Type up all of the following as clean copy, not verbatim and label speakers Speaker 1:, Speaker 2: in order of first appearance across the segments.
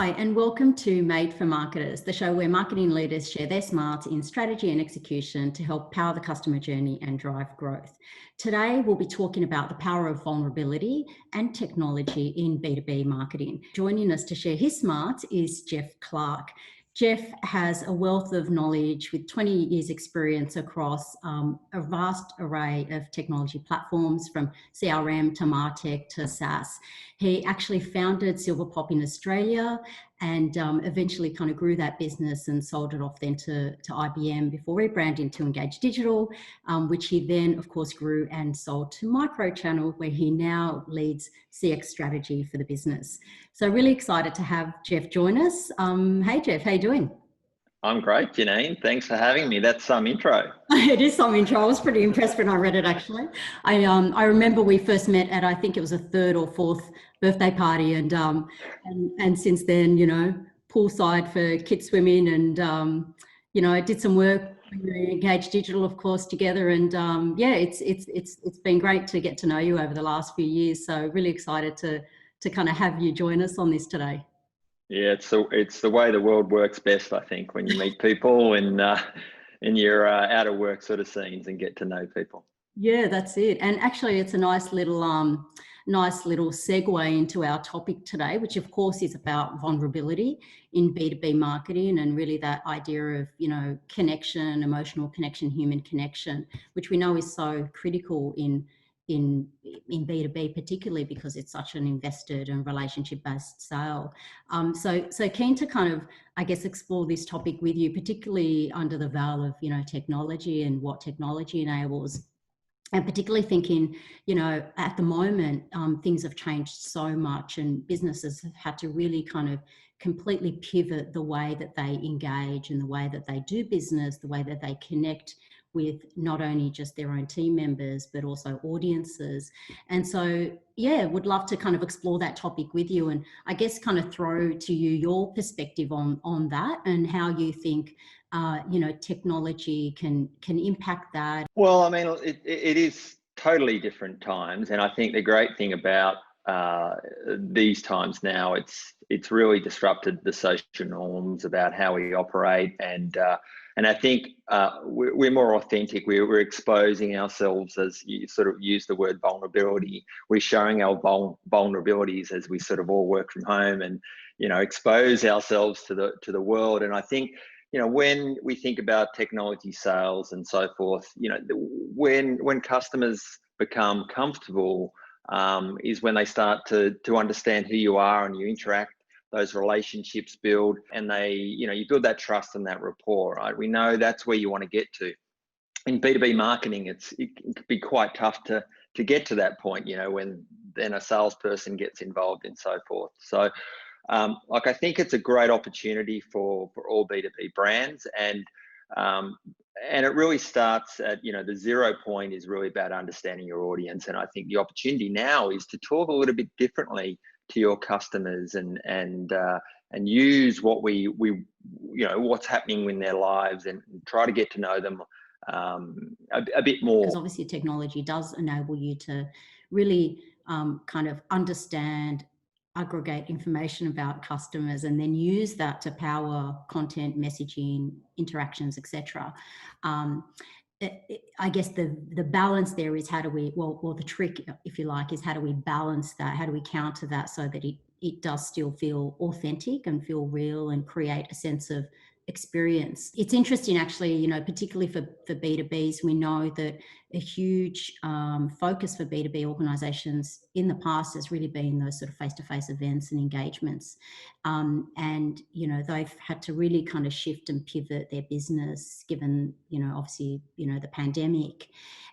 Speaker 1: Hi, and welcome to Made for Marketers, the show where marketing leaders share their smarts in strategy and execution to help power the customer journey and drive growth. Today, we'll be talking about the power of vulnerability and technology in B2B marketing. Joining us to share his smarts is Jeff Clark. Jeff has a wealth of knowledge with 20 years experience across a vast array of technology platforms, from CRM to MarTech to SaaS. He actually founded Silverpop in Australia and eventually kind of grew that business and sold it off then to IBM before rebranding to Engage Digital, which he then of course grew and sold to MicroChannel, where he now leads CX strategy for the business. So really excited to have Jeff join us. Hey Jeff, how you doing?
Speaker 2: I'm great, Janine. Thanks for having me. That's some intro.
Speaker 1: It is some intro. I was pretty impressed when I read it, actually. I remember we first met at, I think it was a third or fourth birthday party, and since then, you know, poolside for kids swimming, and you know, I did some work with Engage Digital, of course, together, and yeah, it's been great to get to know you over the last few years. So really excited to kind of have you join us on this today.
Speaker 2: Yeah, it's the way the world works best, I think, when you meet people and you're out of work sort of scenes and get to know people.
Speaker 1: Yeah, that's it. And actually, it's a nice little segue into our topic today, which of course is about vulnerability in B2B marketing, and really that idea of, you know, connection, emotional connection, human connection, which we know is so critical in B2B, particularly because it's such an invested and relationship-based sale. So keen to kind of, I guess, explore this topic with you, particularly under the veil of, you know, technology and what technology enables. And particularly thinking, you know, at the moment, things have changed so much, and businesses have had to really kind of completely pivot the way that they engage and the way that they do business, the way that they connect with not only just their own team members, but also audiences. And so, yeah, would love to kind of explore that topic with you, and I guess kind of throw to you your perspective on that and how you think you know, technology can impact that.
Speaker 2: Well, I mean, it is totally different times, and I think the great thing about these times now, it's really disrupted the social norms about how we operate, and I think we're more authentic. We're exposing ourselves, as you sort of use the word vulnerability. We're showing our vulnerabilities as we sort of all work from home and, you know, expose ourselves to the world. And I think, you know, when we think about technology sales and so forth, you know, when customers become comfortable is when they start to understand who you are and you interact. Those relationships build, and you know, you build that trust and that rapport, right? We know that's where you want to get to. In B2B marketing, it can be quite tough to get to that point, you know, when then a salesperson gets involved and so forth. So, like, I think it's a great opportunity for all B2B brands, and it really starts at, you know, the 0 point is really about understanding your audience. And I think the opportunity now is to talk a little bit differently to your customers and use what we you know, what's happening in their lives, and try to get to know them a bit more.
Speaker 1: Because obviously technology does enable you to really kind of understand, aggregate information about customers, and then use that to power content, messaging, interactions, etc. I guess the balance there is how do we, well, the trick, if you like, is how do we balance that? How do we counter that so that it does still feel authentic and feel real and create a sense of experience? It's interesting, actually, you know, particularly for B2Bs, we know that a huge focus for B2B organizations in the past has really been those sort of face-to-face events and engagements. And, you know, they've had to really kind of shift and pivot their business given, you know, obviously, you know, the pandemic.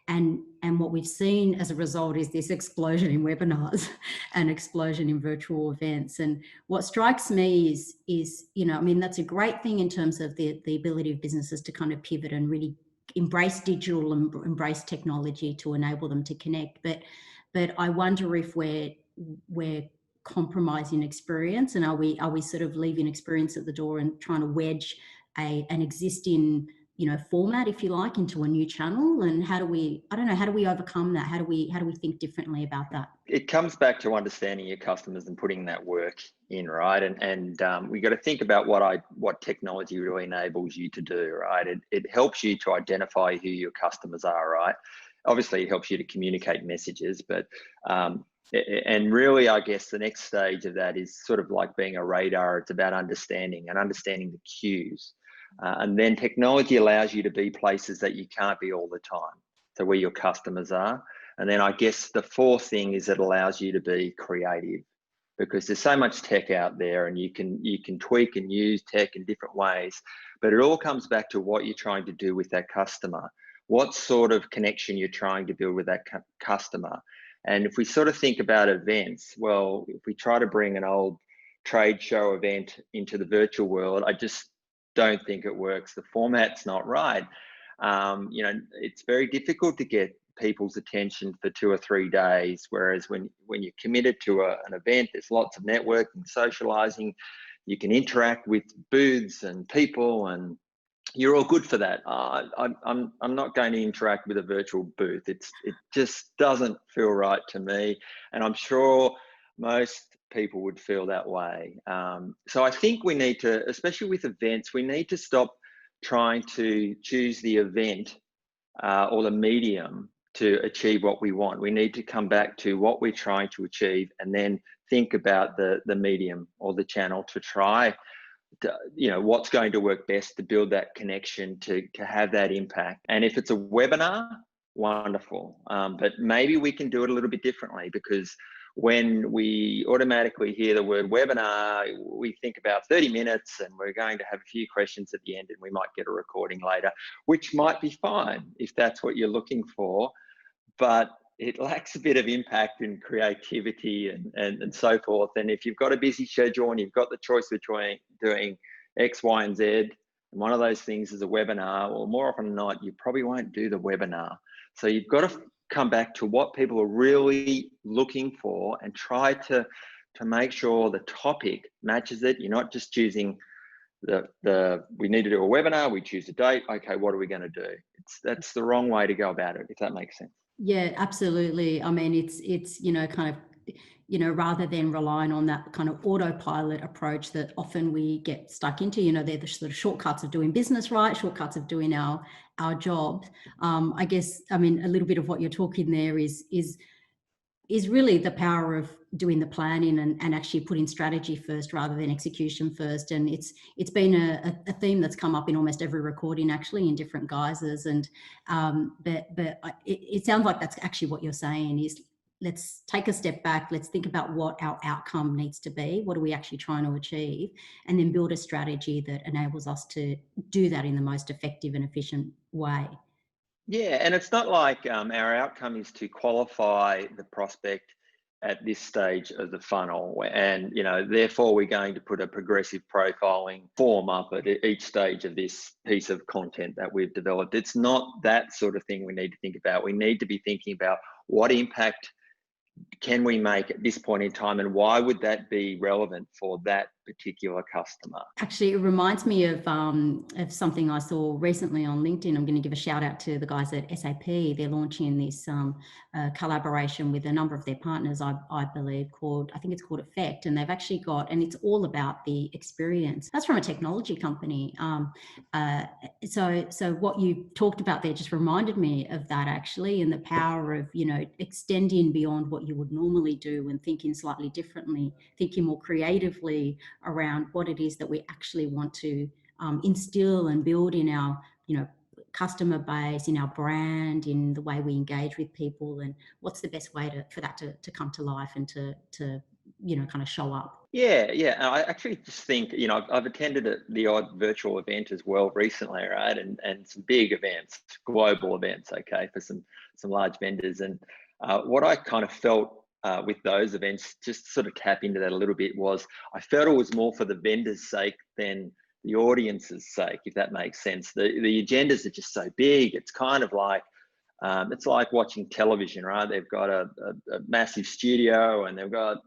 Speaker 1: And what we've seen as a result is this explosion in webinars and explosion in virtual events. And what strikes me is, you know, I mean, that's a great thing in terms of the ability of businesses to kind of pivot and really embrace digital and embrace technology to enable them to connect. But I wonder if we're compromising experience, and are we sort of leaving experience at the door and trying to wedge an existing, format, if you like, into a new channel? And how do we, I don't know, how do we overcome that? How do we think differently about that?
Speaker 2: It comes back to understanding your customers and putting that work in, right? And we got to think about what technology really enables you to do, right? It helps you to identify who your customers are, right? Obviously, it helps you to communicate messages, but and really, I guess the next stage of that is sort of like being a radar. It's about understanding the cues. And then technology allows you to be places that you can't be all the time. So where your customers are. And then I guess the fourth thing is it allows you to be creative, because there's so much tech out there and you can tweak and use tech in different ways, but it all comes back to what you're trying to do with that customer, what sort of connection you're trying to build with that customer. And if we sort of think about events, well, if we try to bring an old trade show event into the virtual world, I just don't think it works. The format's not right. It's very difficult to get people's attention for 2 or 3 days, whereas when you're committed to an event, there's lots of networking, socializing, you can interact with booths and people, and you're all good for that. I'm not going to interact with a virtual booth. It just doesn't feel right to me, and I'm sure most people would feel that way. So I think we need to, especially with events, we need to stop trying to choose the event or the medium to achieve what we want. We need to come back to what we're trying to achieve and then think about the medium or the channel to try what's going to work best to build that connection, to have that impact. And if it's a webinar, wonderful. But maybe we can do it a little bit differently, because when we automatically hear the word webinar, we think about 30 minutes and we're going to have a few questions at the end and we might get a recording later, which might be fine if that's what you're looking for, but it lacks a bit of impact and creativity and so forth. And if you've got a busy schedule and you've got the choice between doing X, Y, and Z, and one of those things is a webinar, or more often than not, you probably won't do the webinar. So you've got to come back to what people are really looking for and try to make sure the topic matches it. You're not just choosing we need to do a webinar, we choose a date, okay, what are we going to do? That's the wrong way to go about it, if that makes sense.
Speaker 1: Yeah, absolutely. I mean, it's kind of, rather than relying on that kind of autopilot approach that often we get stuck into, they're the sort of shortcuts of doing business, right? Shortcuts of doing our jobs. I guess, I mean, a little bit of what you're talking there is really the power of doing the planning and actually putting strategy first rather than execution first. And it's been a theme that's come up in almost every recording, actually, in different guises. And but it sounds like that's actually what you're saying is, let's take a step back, let's think about what our outcome needs to be, what are we actually trying to achieve, and then build a strategy that enables us to do that in the most effective and efficient way.
Speaker 2: Yeah, and it's not like our outcome is to qualify the prospect at this stage of the funnel, and therefore we're going to put a progressive profiling form up at each stage of this piece of content that we've developed. It's not that sort of thing we need to think about. We need to be thinking about what impact can we make at this point in time, and why would that be relevant for that particular customer?
Speaker 1: Actually, it reminds me of something I saw recently on LinkedIn. I'm going to give a shout out to the guys at SAP. They're launching this collaboration with a number of their partners, I believe, I think it's called Effect, and they've actually got, and it's all about the experience. That's from a technology company. So what you talked about there just reminded me of that, actually, and the power of, extending beyond what you would normally do and thinking slightly differently, thinking more creatively around what it is that we actually want to instill and build in our, customer base, in our brand, in the way we engage with people, and what's the best way for that to come to life and to kind of show up.
Speaker 2: Yeah. I actually just think, I've attended the odd virtual event as well recently, right? And some big events, global events, okay, for some large vendors. And what I kind of felt with those events, just sort of tap into that a little bit, was I felt it was more for the vendor's sake than the audience's sake, if that makes sense. The agendas are just so big. It's kind of like, it's like watching television, right? They've got a massive studio and they've got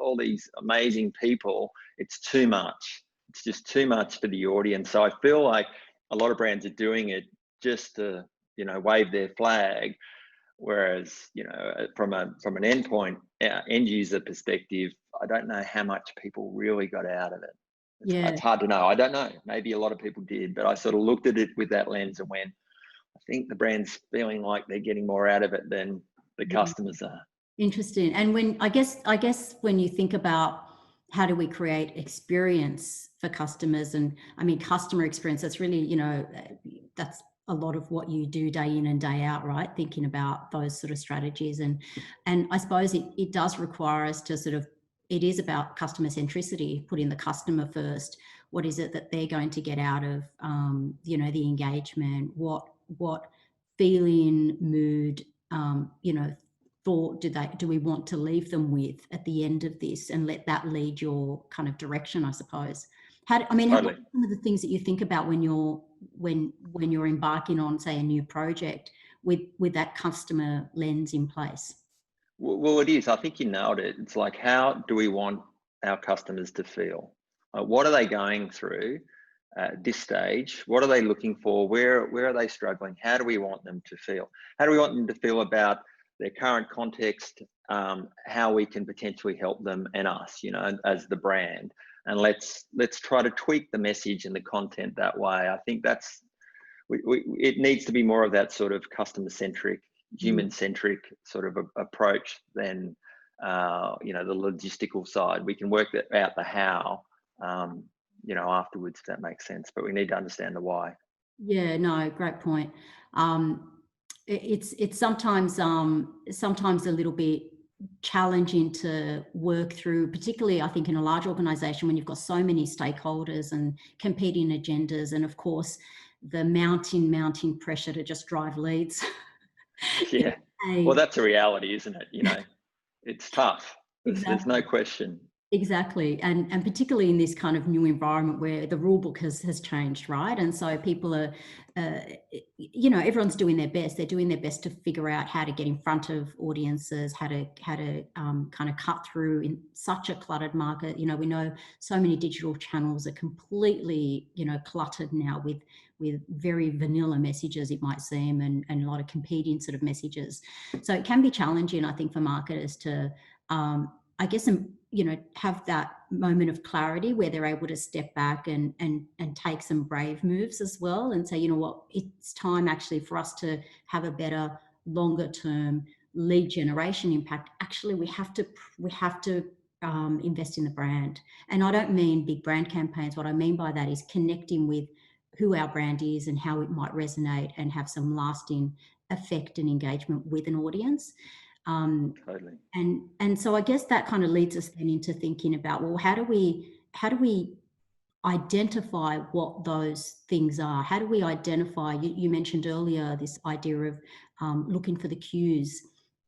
Speaker 2: all these amazing people. It's too much. It's just too much for the audience. So I feel like a lot of brands are doing it just to, you know, wave their flag. Whereas, you know, from an endpoint end user perspective, I don't know how much people really got out of it.
Speaker 1: Yeah.
Speaker 2: It's hard to know. I don't know. Maybe a lot of people did, but I sort of looked at it with that lens and went, I think the brand's feeling like they're getting more out of it than the customers are.
Speaker 1: Interesting. And when I guess when you think about how do we create experience for customers, and I mean customer experience, that's really, you know, that's a lot of what you do day in and day out, right? Thinking about those sort of strategies, and I suppose it does require us to sort of, it is about customer centricity, putting the customer first. What is it that they're going to get out of you know, the engagement? What feeling, mood, you know, thought do we want to leave them with at the end of this, and let that lead your kind of direction, I suppose. What are some of the things that you think about when you're embarking on, say, a new project with that customer lens in place?
Speaker 2: Well, it is. I think you nailed it. It's like, how do we want our customers to feel? What are they going through at this stage? What are they looking for? Where are they struggling? How do we want them to feel? How do we want them to feel about their current context? How we can potentially help them and us, you know, as the brand. And let's try to tweak the message and the content that way. I think that's it needs to be more of that sort of customer centric, human centric sort of approach than you know, the logistical side. We can work out the how, you know, afterwards, if that makes sense, but we need to understand the why.
Speaker 1: Yeah, no, great point. It's sometimes a little bit challenging to work through, particularly I think in a large organization when you've got so many stakeholders and competing agendas, and of course the mounting pressure to just drive leads.
Speaker 2: Yeah, well, that's a reality, isn't it? You know, it's tough. There's no question.
Speaker 1: Exactly. And particularly in this kind of new environment where the rule book has changed, right? And so people are, you know, everyone's doing their best. They're doing their best to figure out how to get in front of audiences, how to kind of cut through in such a cluttered market. You know, we know so many digital channels are completely, you know, cluttered now with very vanilla messages, it might seem, and a lot of competing sort of messages. So it can be challenging, I think, for marketers to, I guess, you know, have that moment of clarity where they're able to step back and take some brave moves as well, and say, you know what, it's time actually for us to have a better, longer term lead generation impact. Actually, we have to invest in the brand. And I don't mean big brand campaigns. What I mean by that is connecting with who our brand is and how it might resonate and have some lasting effect and engagement with an audience.
Speaker 2: Totally.
Speaker 1: And so I guess that kind of leads us then into thinking about, well, how do we identify what those things are? How do we identify, you mentioned earlier this idea of looking for the cues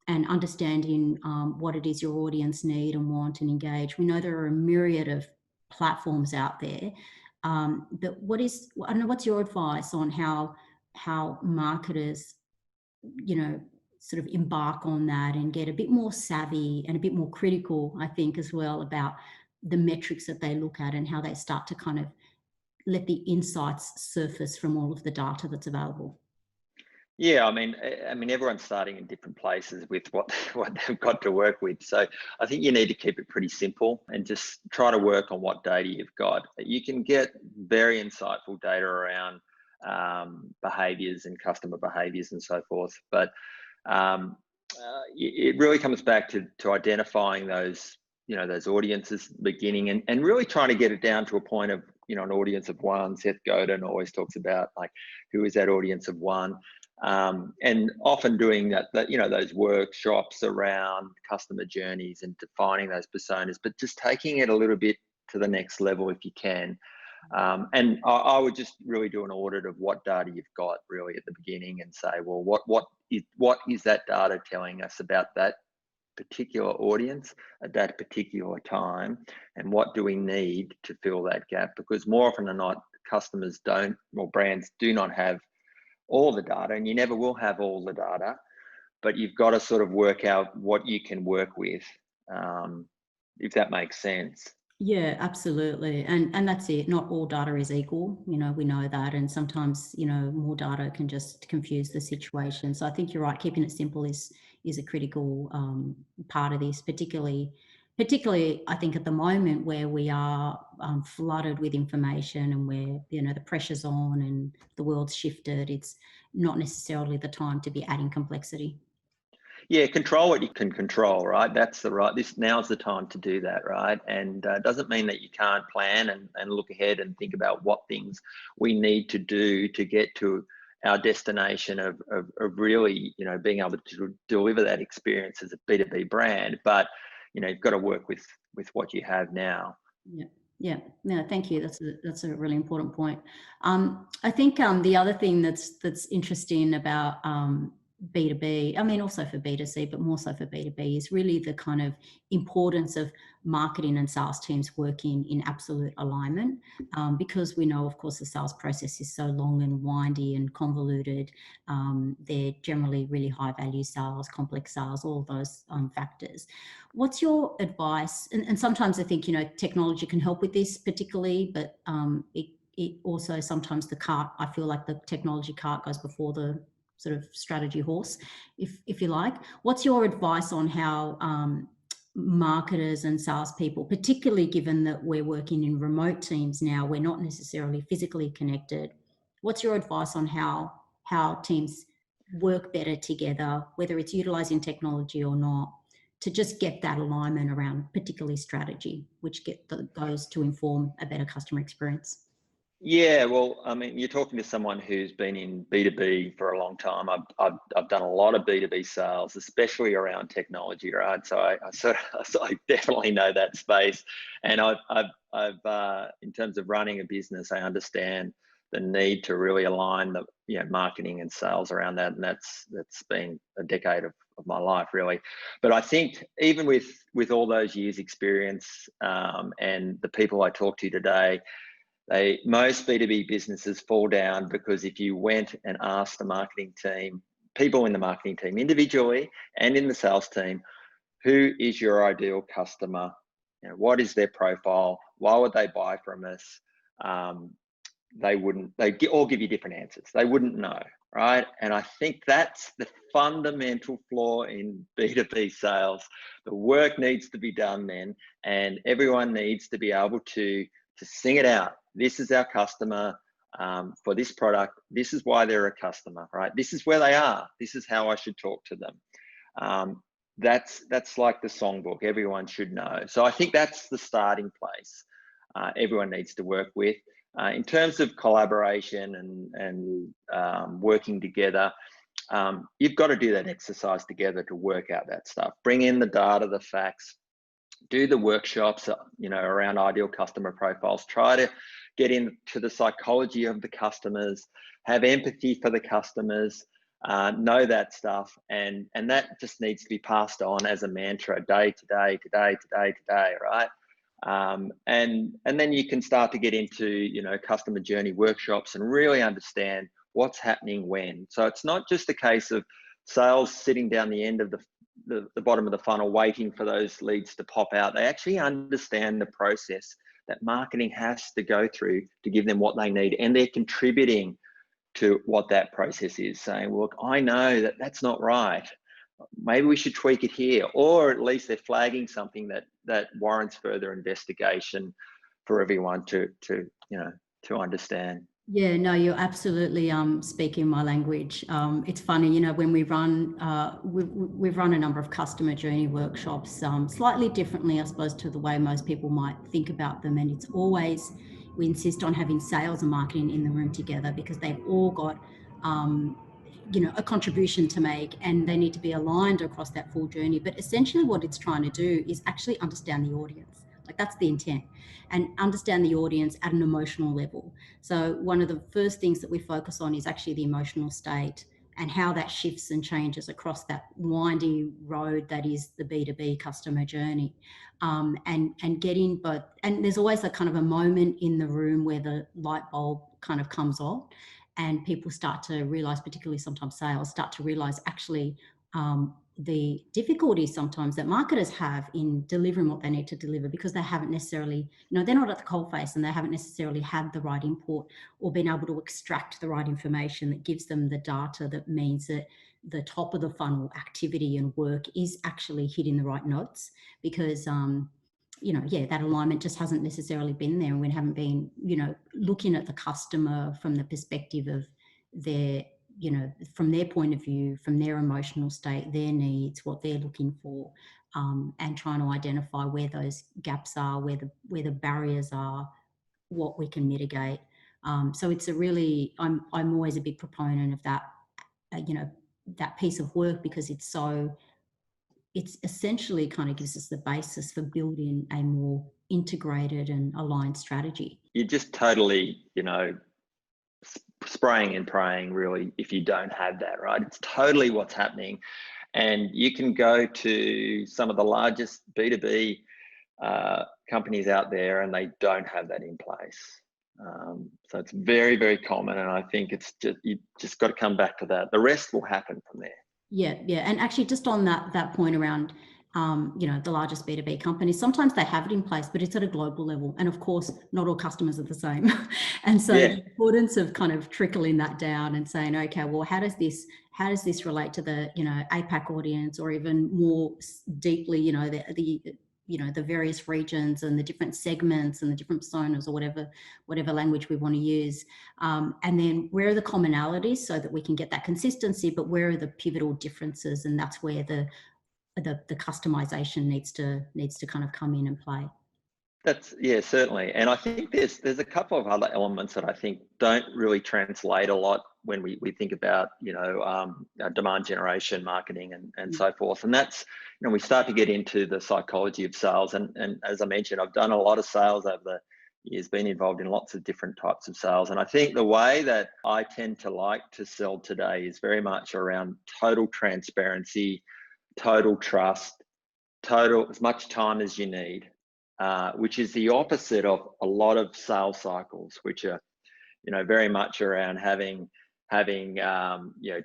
Speaker 1: and understanding what it is your audience need and want and engage. We know there are a myriad of platforms out there, but I don't know, what's your advice on how marketers, you know, sort of embark on that and get a bit more savvy and a bit more critical, I think, as well, about the metrics that they look at and how they start to kind of let the insights surface from all of the data that's available?
Speaker 2: Yeah, I mean, everyone's starting in different places with what they've got to work with. So I think you need to keep it pretty simple and just try to work on what data you've got. You can get very insightful data around behaviors and customer behaviors and so forth, but it really comes back to identifying those, you know, those audiences at the beginning, and really trying to get it down to a point of, you know, an audience of one. Seth Godin always talks about, like, who is that audience of one? And often doing that, you know, those workshops around customer journeys and defining those personas, but just taking it a little bit to the next level if you can. And I would just really do an audit of what data you've got really at the beginning and say, well, what is that data telling us about that particular audience at that particular time, and what do we need to fill that gap? Because more often than not, customers don't, or brands do not have all the data, and you never will have all the data, but you've got to sort of work out what you can work with, if that makes sense.
Speaker 1: Yeah, absolutely. And that's it. Not all data is equal. You know, we know that. And sometimes, you know, more data can just confuse the situation. So I think you're right. Keeping it simple is a critical part of this, particularly I think at the moment where we are flooded with information and where, you know, the pressure's on and the world's shifted. It's not necessarily the time to be adding complexity.
Speaker 2: Yeah, control what you can control, right? That's the right. This now's the time to do that, right? And it doesn't mean that you can't plan and look ahead and think about what things we need to do to get to our destination of really, you know, being able to deliver that experience as a B2B brand. But you know, you've got to work with what you have now.
Speaker 1: Yeah, yeah, no, thank you. That's a really important point. I think the other thing that's interesting about B2B, I mean, also for B2C, but more so for B2B, is really the kind of importance of marketing and sales teams working in absolute alignment, because we know, of course, the sales process is so long and windy and convoluted. They're generally really high value sales, complex sales, all those factors. What's your advice? And sometimes I think, you know, technology can help with this particularly, but it also sometimes the cart, I feel like the technology cart goes before the sort of strategy horse, if you like. What's your advice on how marketers and salespeople, particularly given that we're working in remote teams now, we're not necessarily physically connected. What's your advice on how teams work better together, whether it's utilizing technology or not, to just get that alignment around particularly strategy, which goes to inform a better customer experience?
Speaker 2: Yeah, well, I mean, you're talking to someone who's been in B2B for a long time. I've done a lot of B2B sales, especially around technology, right? So so I definitely know that space, and I've in terms of running a business, I understand the need to really align the, you know, marketing and sales around that, and that's been a decade of my life really. But I think even with all those years experience, and the people I talk to today, most B2B businesses fall down because if you went and asked the marketing team, people in the marketing team individually and in the sales team, who is your ideal customer? You know, what is their profile? Why would they buy from us? They wouldn't, all give you different answers. They wouldn't know, right? And I think that's the fundamental flaw in B2B sales. The work needs to be done then, and everyone needs to be able to sing it out. This is our customer for this product. This is why they're a customer, right? This is where they are. This is how I should talk to them. That's like the songbook. Everyone should know. So I think that's the starting place. Everyone needs to work with. In terms of collaboration and working together, you've got to do that exercise together to work out that stuff. Bring in the data, the facts, do the workshops, you know, around ideal customer profiles. Try to get into the psychology of the customers, have empathy for the customers, know that stuff, and that just needs to be passed on as a mantra, day to day, right? And then you can start to get into, you know, customer journey workshops and really understand what's happening when. So it's not just a case of sales sitting down the end of the bottom of the funnel waiting for those leads to pop out. They actually understand the process that marketing has to go through to give them what they need, and they're contributing to what that process is, saying, look, I know that that's not right, maybe we should tweak it here, or at least they're flagging something that warrants further investigation for everyone to you know, to understand.
Speaker 1: Yeah, no, you're absolutely speaking my language. It's funny, you know, when we've run a number of customer journey workshops, slightly differently, I suppose, to the way most people might think about them. And it's always, we insist on having sales and marketing in the room together because they've all got, you know, a contribution to make, and they need to be aligned across that full journey. But essentially what it's trying to do is actually understand the audience. Like, that's the intent, and understand the audience at an emotional level. So one of the first things that we focus on is actually the emotional state and how that shifts and changes across that windy road that is the B2B customer journey. And getting both, and there's always a kind of a moment in the room where the light bulb kind of comes on and people start to realize, particularly sometimes sales, start to realize actually the difficulties sometimes that marketers have in delivering what they need to deliver, because they haven't necessarily, they're not at the coalface and they haven't necessarily had the right input or been able to extract the right information that gives them the data that means that the top of the funnel activity and work is actually hitting the right notes, because that alignment just hasn't necessarily been there, and we haven't been looking at the customer from the perspective of their, from their point of view, from their emotional state, their needs, what they're looking for, and trying to identify where those gaps are, where the barriers are, what we can mitigate. So it's a really, I'm always a big proponent of that, that piece of work, because it's essentially kind of gives us the basis for building a more integrated and aligned strategy.
Speaker 2: You're just totally, spraying and praying, really, if you don't have that, right? It's totally what's happening. And you can go to some of the largest B2B companies out there and they don't have that in place. So it's very, very common. And I think it's just, you just got to come back to that. The rest will happen from there.
Speaker 1: Yeah. And actually just on that point around, the largest B2B companies, sometimes they have it in place, but it's at a global level. And of course, not all customers are the same. And so the importance of kind of trickling that down and saying, okay, well, how does this relate to the, APAC audience, or even more deeply, the various regions and the different segments and the different personas, or whatever language we want to use. And then where are the commonalities so that we can get that consistency, but where are the pivotal differences? And that's where the customization needs to kind of come in and play.
Speaker 2: That's, certainly. And I think there's a couple of other elements that I think don't really translate a lot when we think about, demand generation, marketing and so forth. And that's, we start to get into the psychology of sales. And as I mentioned, I've done a lot of sales over the years, been involved in lots of different types of sales. And I think the way that I tend to like to sell today is very much around total transparency, total trust, total as much time as you need, which is the opposite of a lot of sales cycles, which are, very much around having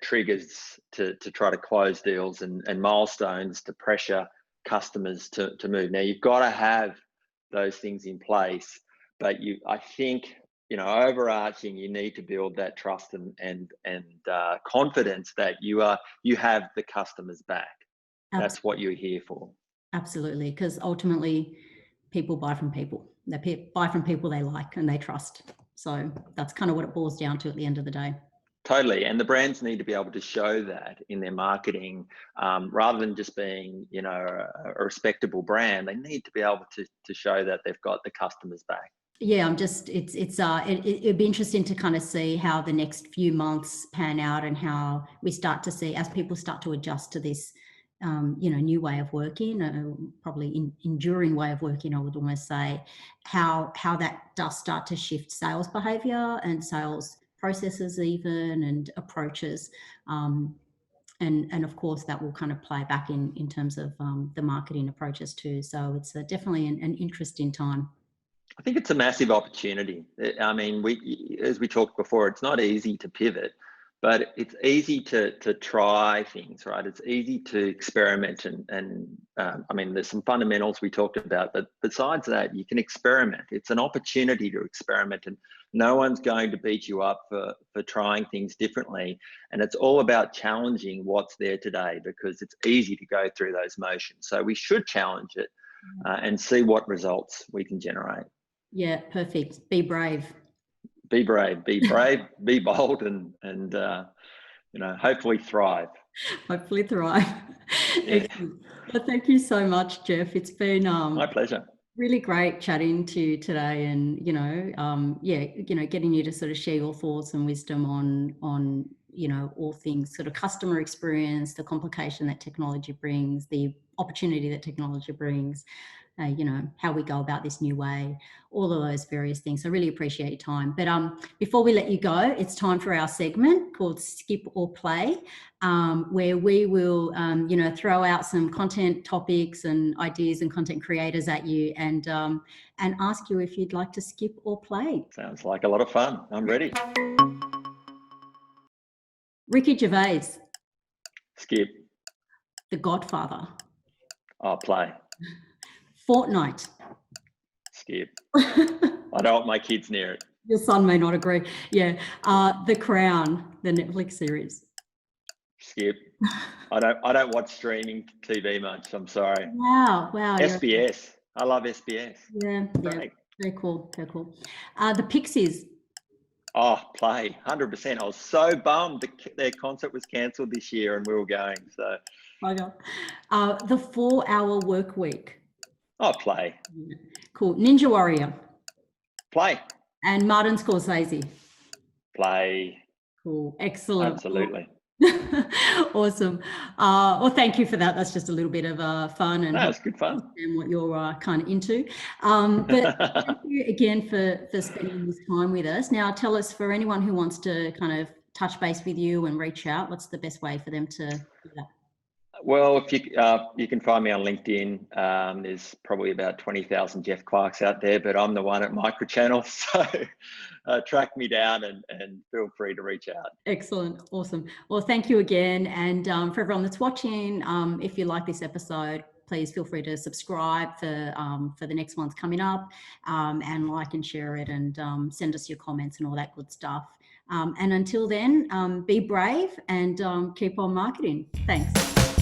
Speaker 2: triggers to try to close deals and milestones to pressure customers to move. Now you've got to have those things in place, but I think, overarching, you need to build that trust and confidence that you have the customer's back. That's what you're here for.
Speaker 1: Absolutely, because ultimately people buy from people. They buy from people they like and they trust. So that's kind of what it boils down to at the end of the day.
Speaker 2: Totally. And the brands need to be able to show that in their marketing, rather than just being, a respectable brand. They need to be able to show that they've got the customers back. Yeah,
Speaker 1: it'd be interesting to kind of see how the next few months pan out, and how we start to see, as people start to adjust to this, new way of working, probably enduring way of working, I would almost say, how that does start to shift sales behavior and sales processes even, and approaches. And of course that will kind of play back in terms of the marketing approaches too. So it's definitely an interesting time.
Speaker 2: I think it's a massive opportunity. I mean, as we talked before, it's not easy to pivot, but it's easy to try things, right? It's easy to experiment and I mean, there's some fundamentals we talked about, but besides that, you can experiment. It's an opportunity to experiment, and no one's going to beat you up for trying things differently. And it's all about challenging what's there today, because it's easy to go through those motions. So we should challenge it and see what results we can generate.
Speaker 1: Yeah, perfect. Be brave.
Speaker 2: Be brave, be bold, and hopefully thrive.
Speaker 1: Hopefully thrive.
Speaker 2: Yeah.
Speaker 1: Well, thank you so much, Jeff. It's been
Speaker 2: my pleasure.
Speaker 1: Really great chatting to you today, and getting you to sort of share your thoughts and wisdom on all things sort of customer experience, the complication that technology brings, the opportunity that technology brings, how we go about this new way, all of those various things. I really appreciate your time. But before we let you go, it's time for our segment called Skip or Play, where we will, throw out some content topics and ideas and content creators at you, and ask you if you'd like to skip or play.
Speaker 2: Sounds like a lot of fun. I'm ready.
Speaker 1: Ricky Gervais.
Speaker 2: Skip.
Speaker 1: The Godfather.
Speaker 2: Oh, play.
Speaker 1: Fortnite.
Speaker 2: Skip. I don't want my kids near it.
Speaker 1: Your son may not agree. Yeah. The Crown, the Netflix series.
Speaker 2: Skip. I don't watch streaming TV much. I'm sorry.
Speaker 1: Wow.
Speaker 2: SBS. I love SBS.
Speaker 1: Yeah.
Speaker 2: Great.
Speaker 1: Very cool. Very cool. The Pixies.
Speaker 2: Oh, play. 100%. I was so bummed their concert was cancelled this year and we were going. So.
Speaker 1: The 4-hour work week.
Speaker 2: Oh, play.
Speaker 1: Yeah. Cool. Ninja Warrior.
Speaker 2: Play.
Speaker 1: And Martin Scorsese.
Speaker 2: Play.
Speaker 1: Cool. Excellent.
Speaker 2: Absolutely.
Speaker 1: Awesome. Well, thank you for that. That's just a little bit of fun and
Speaker 2: That's good fun.
Speaker 1: And what you're kind of into. But thank you again for spending this time with us. Now, tell us, for anyone who wants to kind of touch base with you and reach out, what's the best way for them to do that?
Speaker 2: Well, if you can find me on LinkedIn. There's probably about 20,000 Jeff Clarks out there, but I'm the one at MicroChannel. So track me down and feel free to reach out.
Speaker 1: Excellent. Awesome. Well, thank you again. And for everyone that's watching, if you like this episode, please feel free to subscribe for the next ones coming up, and like and share it, and send us your comments and all that good stuff. And until then, be brave and keep on marketing. Thanks.